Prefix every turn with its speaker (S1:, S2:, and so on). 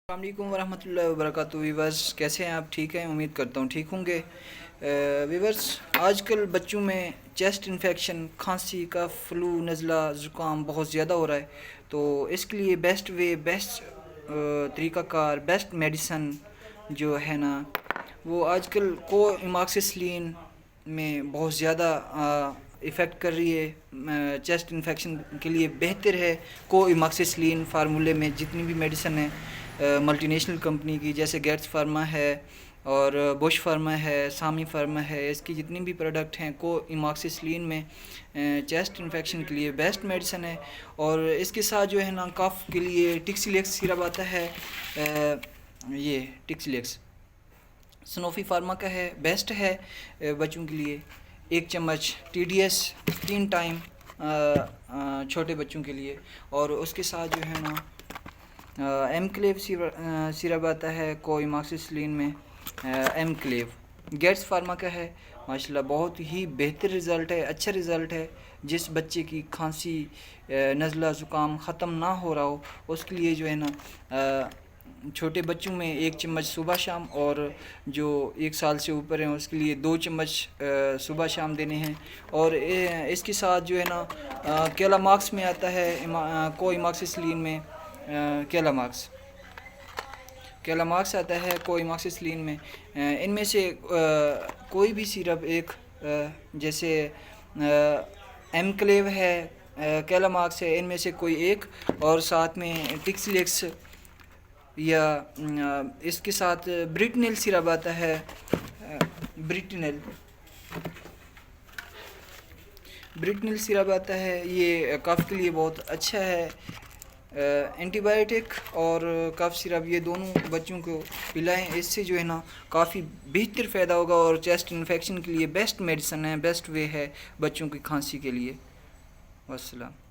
S1: السلام علیکم ورحمۃ اللہ وبرکاتہ۔ ویورس کیسے ہیں آپ؟ ٹھیک ہیں؟ امید کرتا ہوں ٹھیک ہوں گے۔ ویورس آج کل بچوں میں چیسٹ انفیکشن، کھانسی کا فلو، نزلہ، زکام بہت زیادہ ہو رہا ہے، تو اس کے لیے بیسٹ طریقہ کار، بیسٹ میڈیسن جو ہے نا وہ آج کل کو ایماکسسلین میں بہت زیادہ افیکٹ کر رہی ہے۔ چیسٹ انفیکشن کے لیے بہتر ہے کو ایماکسسلین فارمولے میں جتنی بھی میڈیسن ہے ملٹی نیشنل کمپنی کی، جیسے گیٹس فارما ہے اور بش فارما ہے، سامی فارما ہے، اس کی جتنی بھی پروڈکٹ ہیں کو ایماکسسلین میں چیسٹ انفیکشن کے لیے بیسٹ میڈیسن ہے۔ اور اس کے ساتھ جو ہے نا کف کے لیے ٹکسلیکس سیرپ آتا ہے، یہ ٹکسلیکس سنوفی فارما کا ہے، بیسٹ ہے بچوں کے لیے۔ 1 چمچ TDS 3 ٹائم چھوٹے بچوں کے لیے۔ اور اس کے ساتھ جو ہے نا ایم کلیو سیرپ آتا ہے کو ایماکسسلین میں، ایم کلیو گیٹس فارما کا ہے۔ ماشاءاللہ بہت ہی بہتر رزلٹ ہے، اچھا رزلٹ ہے۔ جس بچے کی کھانسی، نزلہ، زکام ختم نہ ہو رہا ہو اس کے لیے جو ہے نا چھوٹے بچوں میں 1 چمچ صبح شام، اور جو 1 سال سے اوپر ہیں اس کے لیے 2 چمچ صبح شام دینے ہیں۔ اور اس کے ساتھ جو ہے نا کیلا ماکس میں آتا ہے کو ایماکسسلین میں، کیلا ماکس آتا ہے کو ایماکسسلین میں۔ ان میں سے کوئی بھی سیرپ ایک، جیسے ایم کلیو ہے، کیلا ماکس ہے، ان میں سے کوئی ایک، اور ساتھ میں ٹکسلیکس یا اس کے ساتھ بریٹنل سیرپ آتا ہے، بریٹنل سیرپ آتا ہے۔ یہ کف کے لیے بہت اچھا ہے، اینٹی بائیوٹک اور کف سیرپ یہ دونوں بچوں کو پلائیں، اس سے جو ہے نا کافی بہتر فائدہ ہوگا، اور چیسٹ انفیکشن کے لیے بیسٹ میڈیسن ہے، بیسٹ وے ہے بچوں کی کھانسی کے لیے۔ والسلام۔